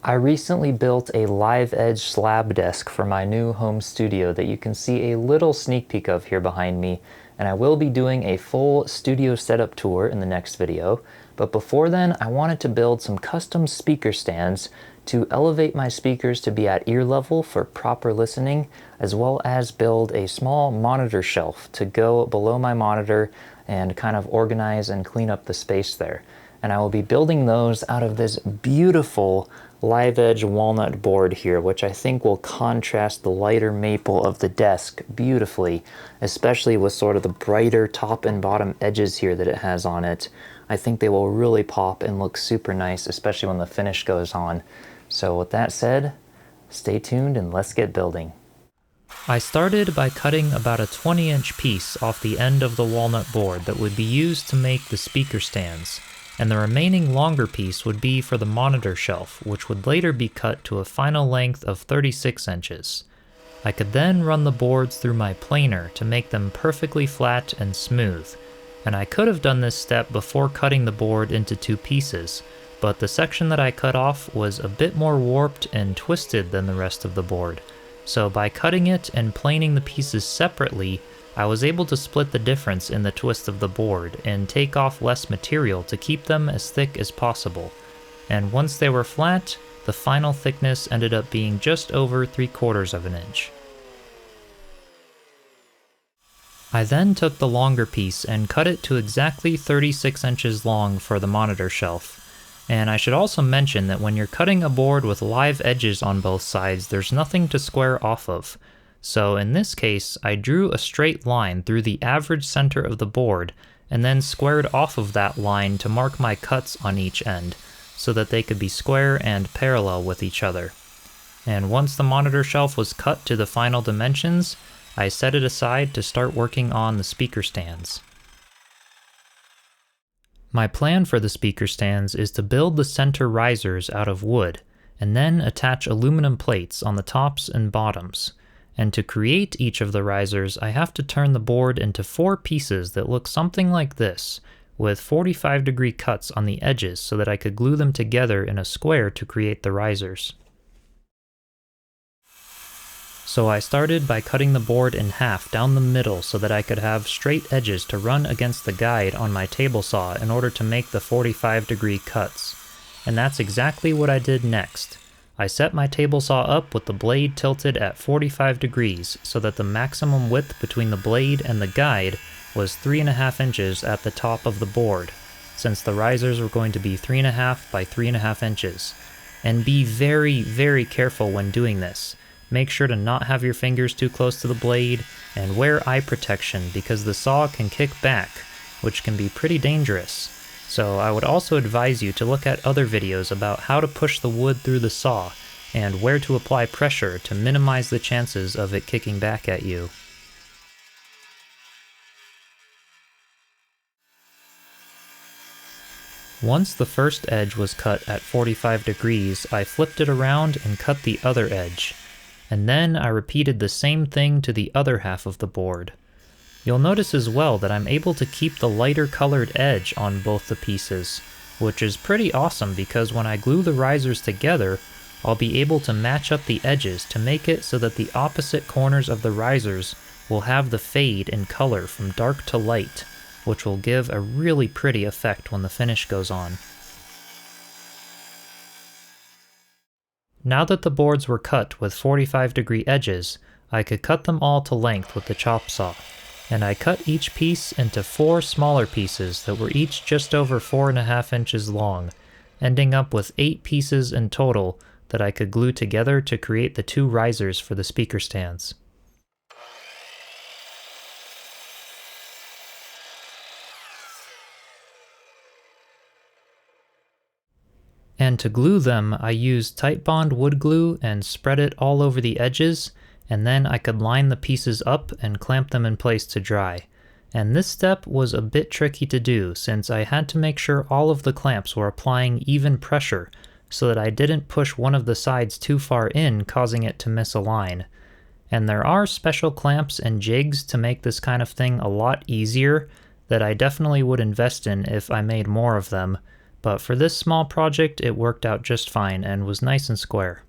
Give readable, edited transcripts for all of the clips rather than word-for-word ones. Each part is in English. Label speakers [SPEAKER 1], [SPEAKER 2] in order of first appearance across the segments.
[SPEAKER 1] I recently built a live edge slab desk for my new home studio that you can see a little sneak peek of here behind me, and I will be doing a full studio setup tour in the next video. But before then, I wanted to build some custom speaker stands to elevate my speakers to be at ear level for proper listening, as well as build a small monitor shelf to go below my monitor and kind of organize and clean up the space there. And I will be building those out of this beautiful live edge walnut board here, which I think will contrast the lighter maple of the desk beautifully, especially with sort of the brighter top and bottom edges here that it has on it. I think they will really pop and look super nice, especially when the finish goes on. So with that said, stay tuned and let's get building. I started by cutting about a 20-inch piece off the end of the walnut board that would be used to make the speaker stands, and the remaining longer piece would be for the monitor shelf, which would later be cut to a final length of 36 inches. I could then run the boards through my planer to make them perfectly flat and smooth, and I could have done this step before cutting the board into two pieces, but the section that I cut off was a bit more warped and twisted than the rest of the board, so by cutting it and planing the pieces separately, I was able to split the difference in the twist of the board and take off less material to keep them as thick as possible. And once they were flat, the final thickness ended up being just over 3/4 of an inch. I then took the longer piece and cut it to exactly 36 inches long for the monitor shelf. And I should also mention that when you're cutting a board with live edges on both sides, there's nothing to square off of. So in this case, I drew a straight line through the average center of the board and then squared off of that line to mark my cuts on each end so that they could be square and parallel with each other. And once the monitor shelf was cut to the final dimensions, I set it aside to start working on the speaker stands. My plan for the speaker stands is to build the center risers out of wood and then attach aluminum plates on the tops and bottoms. And to create each of the risers, I have to turn the board into 4 pieces that look something like this, with 45-degree cuts on the edges so that I could glue them together in a square to create the risers. So I started by cutting the board in half down the middle so that I could have straight edges to run against the guide on my table saw in order to make the 45-degree cuts. And that's exactly what I did next. I set my table saw up with the blade tilted at 45 degrees so that the maximum width between the blade and the guide was 3.5 inches at the top of the board, since the risers were going to be 3.5 by 3.5 inches. And be very, very careful when doing this. Make sure to not have your fingers too close to the blade, and wear eye protection because the saw can kick back, which can be pretty dangerous. So I would also advise you to look at other videos about how to push the wood through the saw, and where to apply pressure to minimize the chances of it kicking back at you. Once the first edge was cut at 45 degrees, I flipped it around and cut the other edge. And then I repeated the same thing to the other half of the board. You'll notice as well that I'm able to keep the lighter colored edge on both the pieces, which is pretty awesome because when I glue the risers together, I'll be able to match up the edges to make it so that the opposite corners of the risers will have the fade in color from dark to light, which will give a really pretty effect when the finish goes on. Now that the boards were cut with 45-degree edges, I could cut them all to length with the chop saw, and I cut each piece into 4 smaller pieces that were each just over 4.5 inches long, ending up with 8 pieces in total that I could glue together to create the 2 risers for the speaker stands. And to glue them, I used Titebond wood glue and spread it all over the edges, and then I could line the pieces up and clamp them in place to dry. And this step was a bit tricky to do since I had to make sure all of the clamps were applying even pressure so that I didn't push one of the sides too far in, causing it to misalign. And there are special clamps and jigs to make this kind of thing a lot easier that I definitely would invest in if I made more of them, but for this small project it worked out just fine and was nice and square.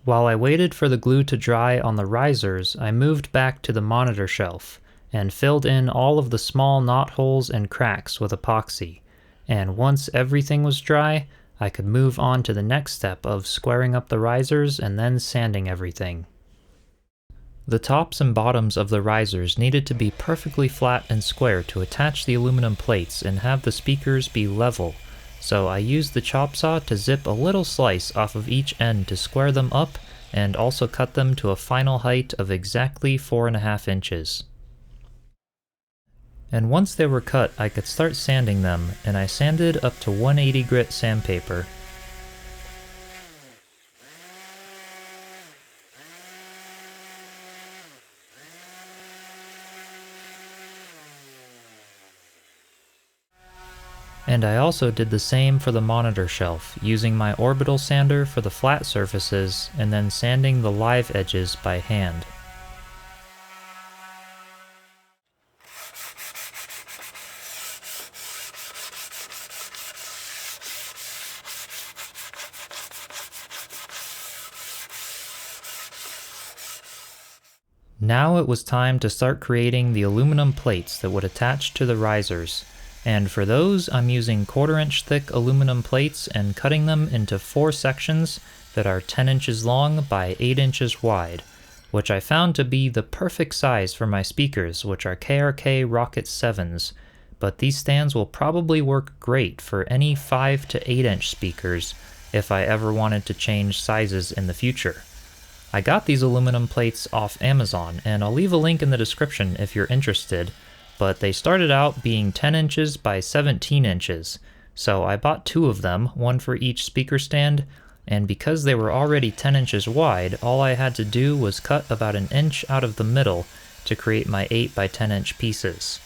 [SPEAKER 1] While I waited for the glue to dry on the risers, I moved back to the monitor shelf and filled in all of the small knot holes and cracks with epoxy, and once everything was dry, I could move on to the next step of squaring up the risers and then sanding everything. The tops and bottoms of the risers needed to be perfectly flat and square to attach the aluminum plates and have the speakers be level, so I used the chop saw to zip a little slice off of each end to square them up and also cut them to a final height of exactly 4.5 inches. And once they were cut, I could start sanding them, and I sanded up to 180 grit sandpaper. And I also did the same for the monitor shelf, using my orbital sander for the flat surfaces and then sanding the live edges by hand. Now it was time to start creating the aluminum plates that would attach to the risers. And for those, I'm using 1/4 inch thick aluminum plates and cutting them into 4 sections that are 10 inches long by 8 inches wide, which I found to be the perfect size for my speakers, which are KRK Rocket 7s, but these stands will probably work great for any 5 to 8 inch speakers if I ever wanted to change sizes in the future. I got these aluminum plates off Amazon, and I'll leave a link in the description if you're interested, but they started out being 10 inches by 17 inches, so I bought 2 of them, one for each speaker stand, and because they were already 10 inches wide, all I had to do was cut about 1 inch out of the middle to create my 8 by 10 inch pieces.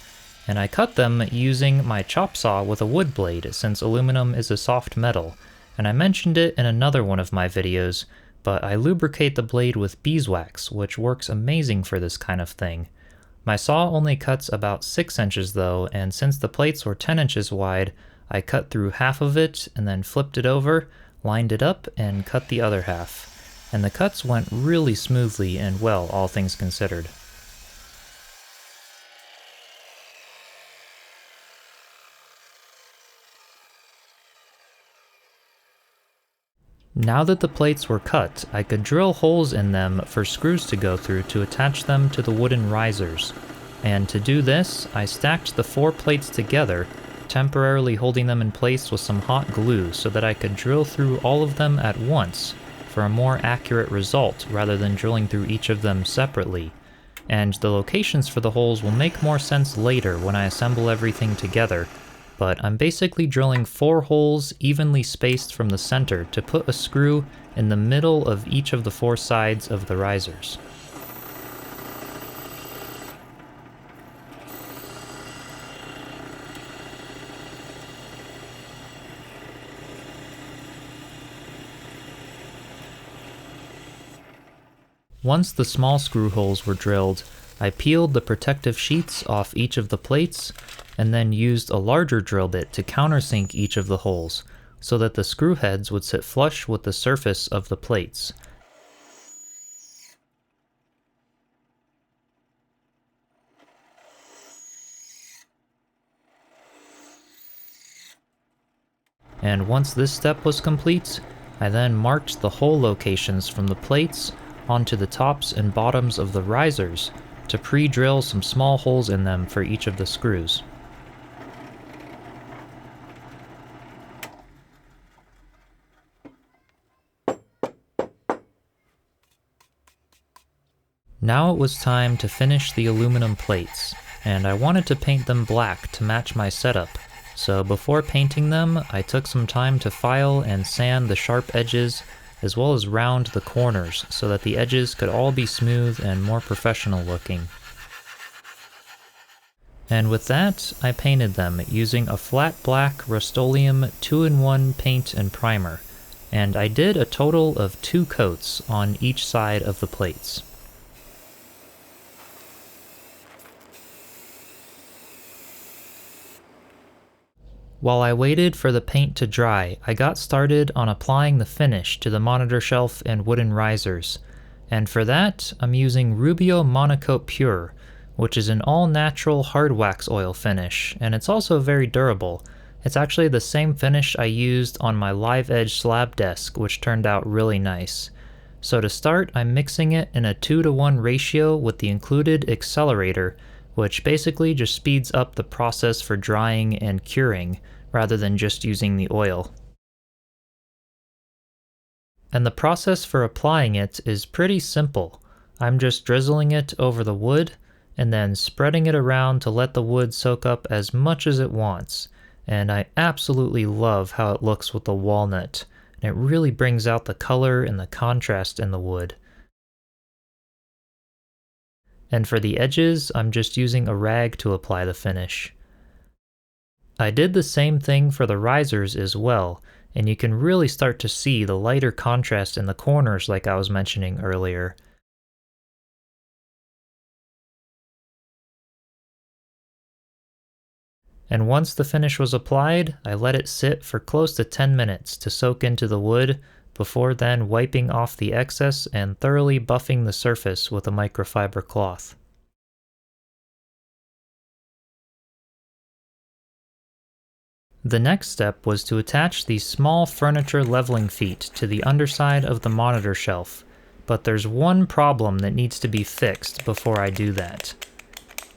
[SPEAKER 1] And I cut them using my chop saw with a wood blade, since aluminum is a soft metal, and I mentioned it in another one of my videos, but I lubricate the blade with beeswax, which works amazing for this kind of thing. My saw only cuts about 6 inches though, and since the plates were 10 inches wide, I cut through half of it and then flipped it over, lined it up, and cut the other half. And the cuts went really smoothly and well, all things considered. Now that the plates were cut, I could drill holes in them for screws to go through to attach them to the wooden risers. And to do this, I stacked the 4 plates together, temporarily holding them in place with some hot glue so that I could drill through all of them at once for a more accurate result rather than drilling through each of them separately. And the locations for the holes will make more sense later when I assemble everything together, but I'm basically drilling 4 holes evenly spaced from the center to put a screw in the middle of each of the 4 sides of the risers. Once the small screw holes were drilled, I peeled the protective sheets off each of the plates, and then used a larger drill bit to countersink each of the holes, so that the screw heads would sit flush with the surface of the plates. And once this step was complete, I then marked the hole locations from the plates onto the tops and bottoms of the risers to pre-drill some small holes in them for each of the screws. Now it was time to finish the aluminum plates, and I wanted to paint them black to match my setup, so before painting them, I took some time to file and sand the sharp edges as well as round the corners so that the edges could all be smooth and more professional looking. And with that, I painted them using a flat black Rust-Oleum 2-in-1 paint and primer, and I did a total of 2 coats on each side of the plates. While I waited for the paint to dry, I got started on applying the finish to the monitor shelf and wooden risers. And for that, I'm using Rubio Monocoat Pure, which is an all-natural hard wax oil finish, and it's also very durable. It's actually the same finish I used on my live edge slab desk, which turned out really nice. So to start, I'm mixing it in a 2-to-1 ratio with the included accelerator, which basically just speeds up the process for drying and curing, rather than just using the oil. And the process for applying it is pretty simple. I'm just drizzling it over the wood, and then spreading it around to let the wood soak up as much as it wants. And I absolutely love how it looks with the walnut, and it really brings out the color and the contrast in the wood. And for the edges, I'm just using a rag to apply the finish. I did the same thing for the risers as well, and you can really start to see the lighter contrast in the corners like I was mentioning earlier. And once the finish was applied, I let it sit for close to 10 minutes to soak into the wood, before then wiping off the excess and thoroughly buffing the surface with a microfiber cloth. The next step was to attach these small furniture leveling feet to the underside of the monitor shelf, but there's one problem that needs to be fixed before I do that.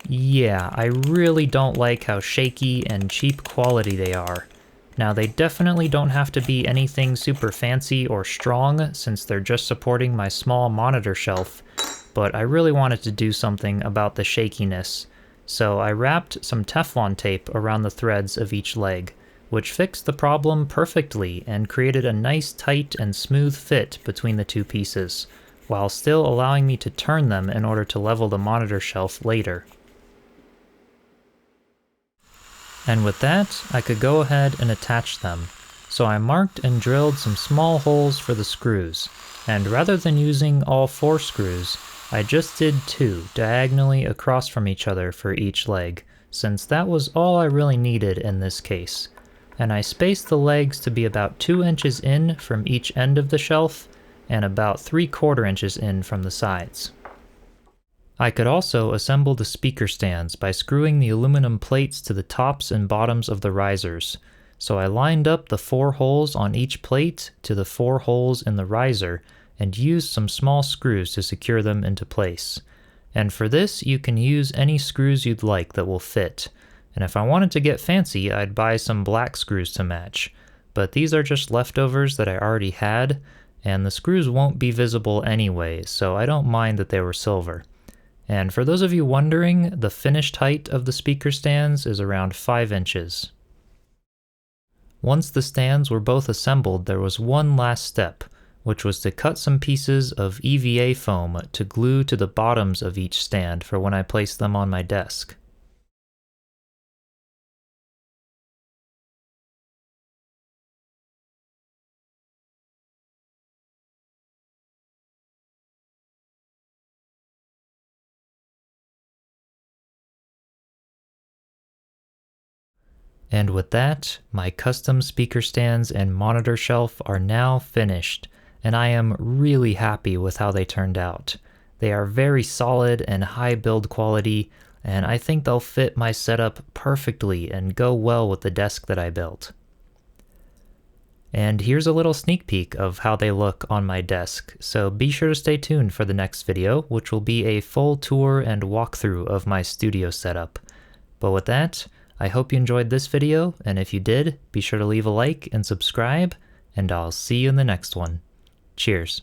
[SPEAKER 1] Yeah, I really don't like how shaky and cheap quality they are. Now, they definitely don't have to be anything super fancy or strong since they're just supporting my small monitor shelf, but I really wanted to do something about the shakiness. So I wrapped some Teflon tape around the threads of each leg, which fixed the problem perfectly and created a nice tight and smooth fit between the two pieces, while still allowing me to turn them in order to level the monitor shelf later. And with that, I could go ahead and attach them. So I marked and drilled some small holes for the screws, and rather than using all 4 screws, I just did 2 diagonally across from each other for each leg, since that was all I really needed in this case. And I spaced the legs to be about 2 inches in from each end of the shelf, and about 3/4 inches in from the sides. I could also assemble the speaker stands by screwing the aluminum plates to the tops and bottoms of the risers. So I lined up the 4 holes on each plate to the 4 holes in the riser and used some small screws to secure them into place. And for this, you can use any screws you'd like that will fit. And if I wanted to get fancy, I'd buy some black screws to match. But these are just leftovers that I already had, and the screws won't be visible anyway, so I don't mind that they were silver. And for those of you wondering, the finished height of the speaker stands is around 5 inches. Once the stands were both assembled, there was one last step, which was to cut some pieces of EVA foam to glue to the bottoms of each stand for when I placed them on my desk. And with that, my custom speaker stands and monitor shelf are now finished, and I am really happy with how they turned out. They are very solid and high build quality, and I think they'll fit my setup perfectly and go well with the desk that I built. And here's a little sneak peek of how they look on my desk, so be sure to stay tuned for the next video, which will be a full tour and walkthrough of my studio setup. But with that, I hope you enjoyed this video, and if you did, be sure to leave a like and subscribe, and I'll see you in the next one. Cheers.